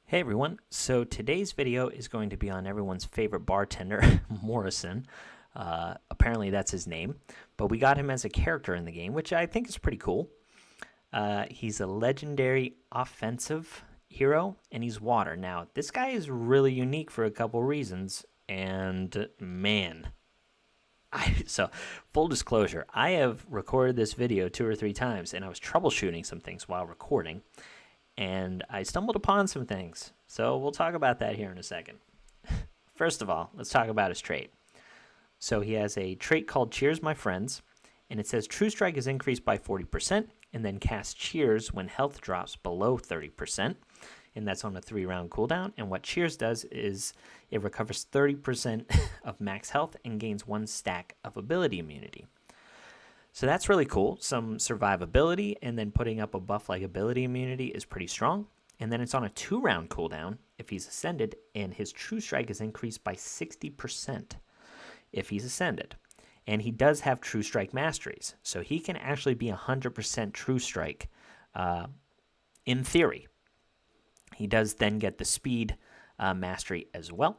Hey everyone, so today's video is going to be on everyone's favorite bartender, Morrison. Apparently that's his name, but we got him as a character in the game, which I think is pretty cool. He's a legendary offensive hero, and he's water. Now, this guy is really unique for a couple reasons, and man, so full disclosure, I have recorded this video 2 or 3 times, and I was troubleshooting some things while recording. And I stumbled upon some things. So we'll talk about that here in a second. First of all, let's talk about his trait. So he has a trait called Cheers My Friends, and it says True Strike is increased by 40%, and then cast Cheers when health drops below 30%, and that's on a 3-round cooldown. And what Cheers does is it recovers 30% of max health and gains 1 stack of ability immunity. So that's really cool. Some survivability, and then putting up a buff like ability immunity is pretty strong. And then it's on a 2-round cooldown if he's ascended, and his True Strike is increased by 60% if he's ascended. And he does have True Strike masteries, so he can actually be 100% True Strike in theory. He does then get the speed mastery as well.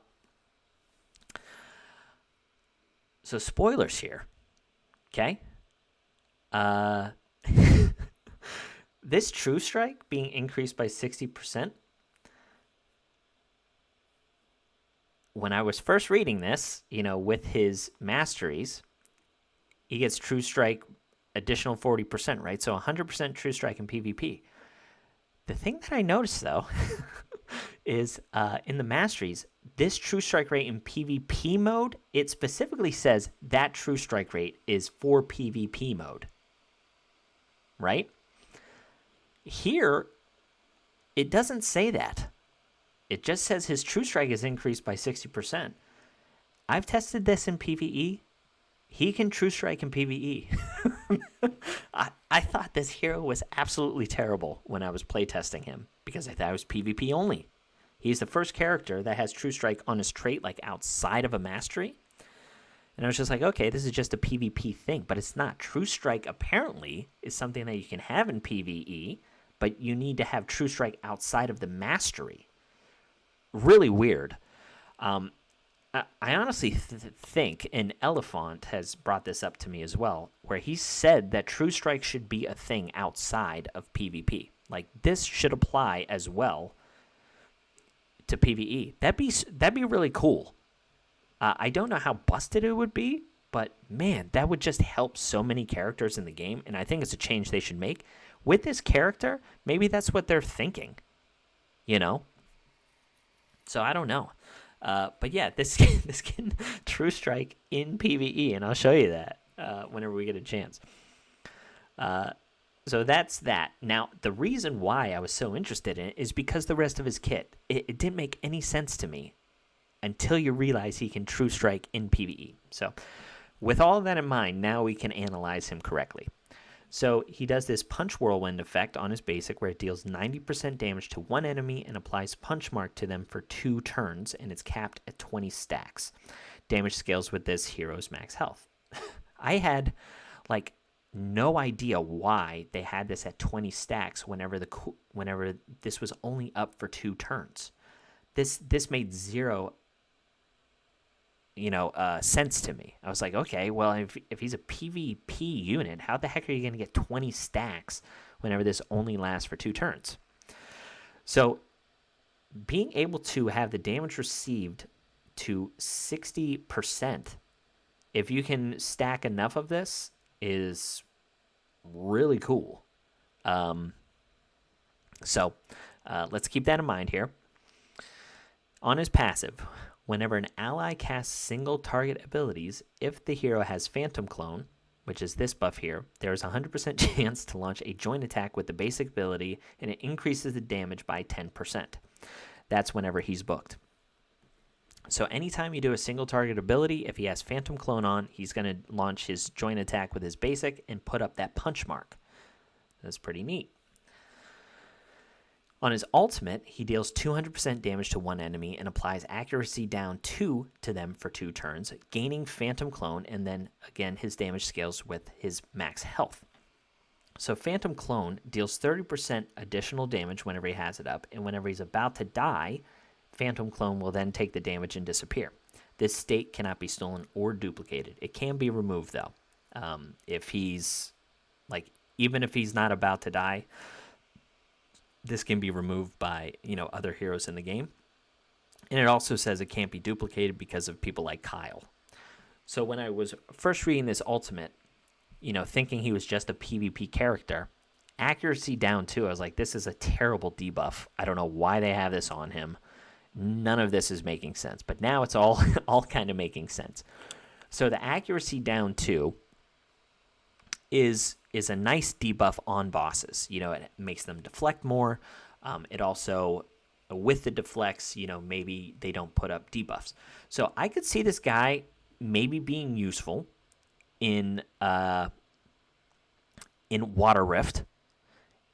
So spoilers here, okay? This True Strike being increased by 60%, when I was first reading this, with his masteries, he gets True Strike additional 40%, right? So 100% True Strike in PvP. The thing that I noticed, though, is in the masteries, this True Strike rate in PvP mode, it specifically says that True Strike rate is for PvP mode. Right? Here, it doesn't say that. It just says his True Strike is increased by 60%. I've tested this in PvE. He can True Strike in PvE. I thought this hero was absolutely terrible when I was playtesting him because I thought it was PvP only. He's the first character that has True Strike on his trait, like outside of a mastery. And I was just like, okay, this is just a PvP thing, but it's not. True Strike apparently is something that you can have in PvE, but you need to have True Strike outside of the mastery. Really weird. I honestly think, and Elephant has brought this up to me as well, where he said that True Strike should be a thing outside of PvP. Like, this should apply as well to PvE. That'd be really cool. I don't know how busted it would be, but man, that would just help so many characters in the game, and I think it's a change they should make. With this character, maybe that's what they're thinking, So I don't know. But yeah, this can True Strike in PvE, and I'll show you that whenever we get a chance. So that's that. Now, the reason why I was so interested in it is because the rest of his kit. It didn't make any sense to me until you realize he can True Strike in PvE. So with all of that in mind, now we can analyze him correctly. So he does this Punch Whirlwind effect on his basic where it deals 90% damage to one enemy and applies Punch Mark to them for 2 turns, and it's capped at 20 stacks. Damage scales with this hero's max health. I had no idea why they had this at 20 stacks whenever this was only up for 2 turns. This made zero sense to me. I was like, okay, well, if he's a PvP unit, how the heck are you going to get 20 stacks whenever this only lasts for 2 turns? So being able to have the damage received to 60%, if you can stack enough of this, is really cool. So let's keep that in mind here. On his passive, whenever an ally casts single target abilities, if the hero has Phantom Clone, which is this buff here, there is a 100% chance to launch a joint attack with the basic ability, and it increases the damage by 10%. That's whenever he's booked. So anytime you do a single target ability, if he has Phantom Clone on, he's going to launch his joint attack with his basic and put up that punch mark. That's pretty neat. On his ultimate, he deals 200% damage to one enemy and applies accuracy down 2 to them for 2 turns, gaining Phantom Clone, and then, again, his damage scales with his max health. So Phantom Clone deals 30% additional damage whenever he has it up, and whenever he's about to die, Phantom Clone will then take the damage and disappear. This state cannot be stolen or duplicated. It can be removed, though. If he's, like, even if he's not about to die, this can be removed by, other heroes in the game. And it also says it can't be duplicated because of people like Kyle. So when I was first reading this ultimate, thinking he was just a PvP character, accuracy down too, I was like, this is a terrible debuff. I don't know why they have this on him. None of this is making sense. But now it's all kind of making sense. So the accuracy down too is a nice debuff on bosses. It makes them deflect more. It also, with the deflects, maybe they don't put up debuffs. So I could see this guy maybe being useful in Water Rift,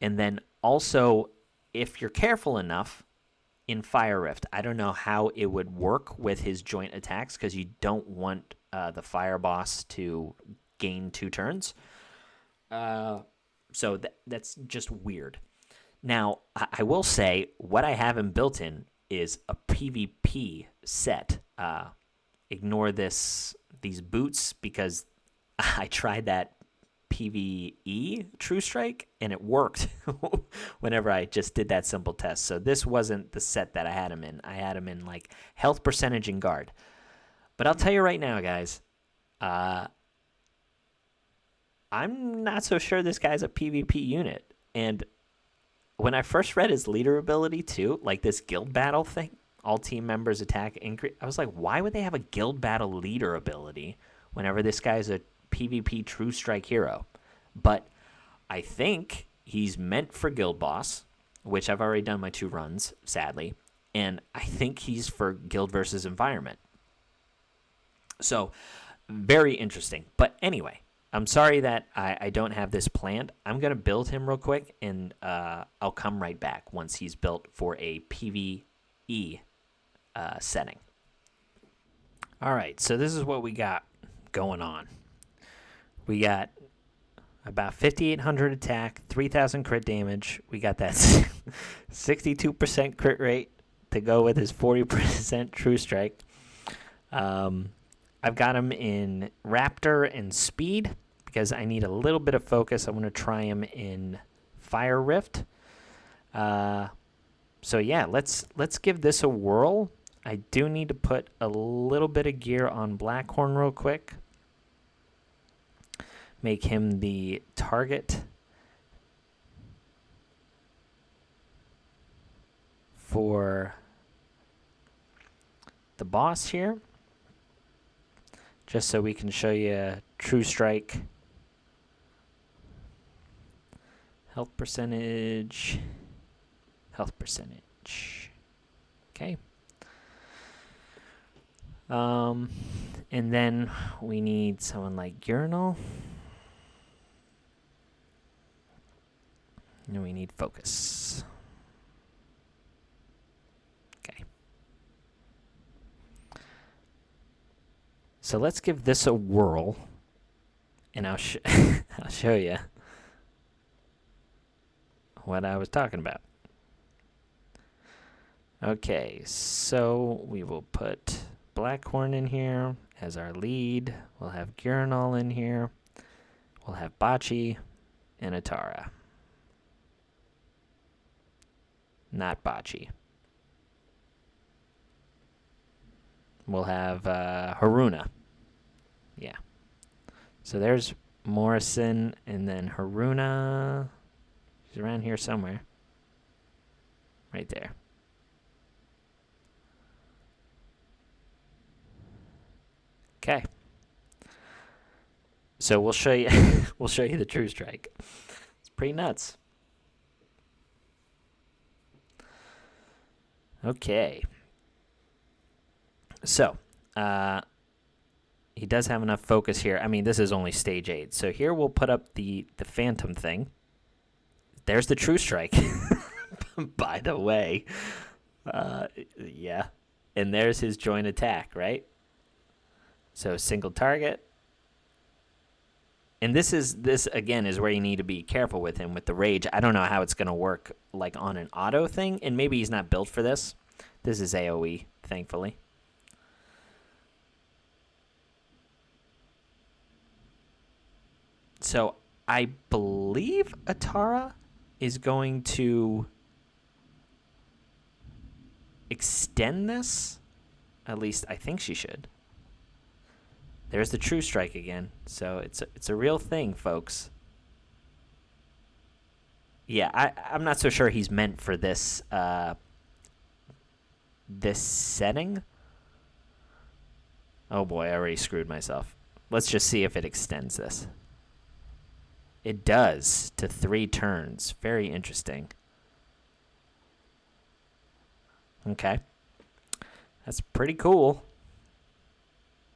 and then also, if you're careful enough, in Fire Rift. I don't know how it would work with his joint attacks, because you don't want the fire boss to gain 2 turns. So that's just weird. Now, I will say, what I have him built in is a PvP set. Ignore these boots, because I tried that PVE True Strike, and it worked whenever I just did that simple test. So this wasn't the set that I had him in. I had him in, like, health percentage and guard. But I'll tell you right now, guys, I'm not so sure this guy's a PvP unit. And when I first read his leader ability too, like this guild battle thing, all team members attack increase, I was like, why would they have a guild battle leader ability whenever this guy's a PvP True Strike hero? But I think he's meant for guild boss, which I've already done my 2 runs, sadly, and I think he's for guild versus environment. So very interesting. But anyway, I'm sorry that I don't have this planned. I'm going to build him real quick, and I'll come right back once he's built for a PvE setting. All right, so this is what we got going on. We got about 5,800 attack, 3,000 crit damage. We got that 62% crit rate to go with his 40% True Strike. I've got him in Raptor and Speed because I need a little bit of focus. I want to try him in Fire Rift. So yeah, let's give this a whirl. I do need to put a little bit of gear on Blackhorn real quick. Make him the target for the boss here. Just so we can show you True Strike. Health percentage. Health percentage. Okay. And then we need someone like Urinal. And we need focus. Okay. So let's give this a whirl, and I'll show you what I was talking about. Okay, so we will put Blackhorn in here as our lead. We'll have Urinal in here. We'll have Bocce and Atara. Not Bocce. We'll have Haruna. Yeah. So there's Morrison, and then Haruna. She's around here somewhere. Right there. Okay. So we'll show you the True Strike. It's pretty nuts. Okay. So, he does have enough focus here. I mean, this is only stage 8. So here we'll put up the Phantom thing. There's the True Strike, by the way. Yeah. And there's his joint attack, right? So single target. And this again is where you need to be careful with him with the rage. I don't know how it's going to work like on an auto thing, and maybe he's not built for this. This is AoE, thankfully. So I believe Atara is going to extend this. At least I think she should. There's the True Strike again. So it's a real thing, folks. Yeah, I'm not so sure he's meant for this this setting. Oh boy, I already screwed myself. Let's just see if it extends this. It does to 3 turns. Very interesting. Okay. That's pretty cool.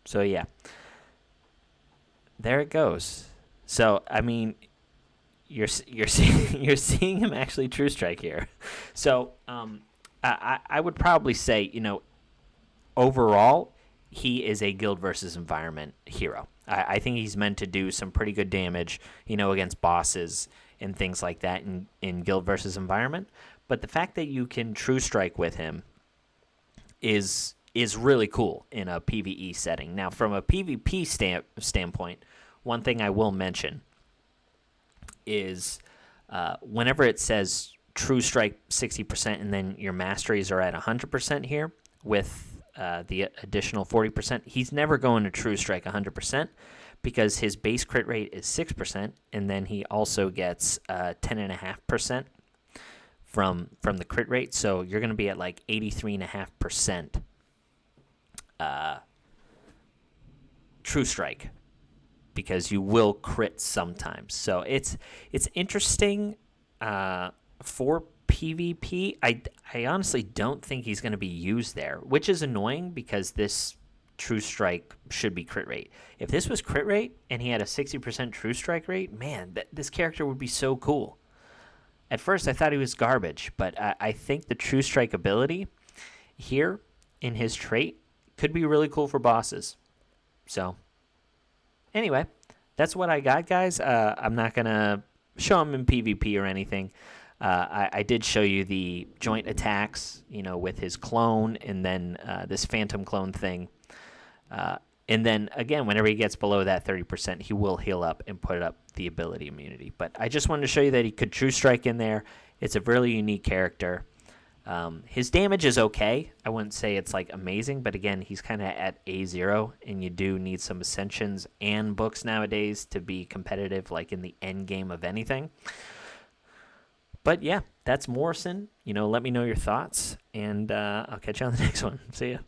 So yeah. There it goes. So I mean, you're seeing him actually True Strike here. So I would probably say, you know, overall he is a guild versus environment hero. I think he's meant to do some pretty good damage, you know, against bosses and things like that in guild versus environment. But the fact that you can True Strike with him is really cool in a PvE setting. Now, from a PvP standpoint, one thing I will mention is whenever it says True Strike 60% and then your masteries are at 100% here with the additional 40%, he's never going to True Strike 100% because his base crit rate is 6%, and then he also gets 10.5% from the crit rate. So you're going to be at like 83.5% True Strike because you will crit sometimes. So it's interesting for PvP. I honestly don't think he's going to be used there, which is annoying because this True Strike should be crit rate. If this was crit rate and he had a 60% True Strike rate, man, this character would be so cool. At first, I thought he was garbage, but I think the True Strike ability here in his trait could be really cool for bosses. So, anyway, that's what I got, guys. I'm not going to show him in PvP or anything. I did show you the joint attacks, you know, with his clone and then this phantom clone thing. And then, again, whenever he gets below that 30%, he will heal up and put up the ability immunity. But I just wanted to show you that he could True Strike in there. It's a really unique character. His damage is okay. I wouldn't say it's, like, amazing. But, again, he's kind of at A0, and you do need some Ascensions and books nowadays to be competitive, like, in the end game of anything. But, yeah, that's Morrison. You know, let me know your thoughts, and I'll catch you on the next one. See ya.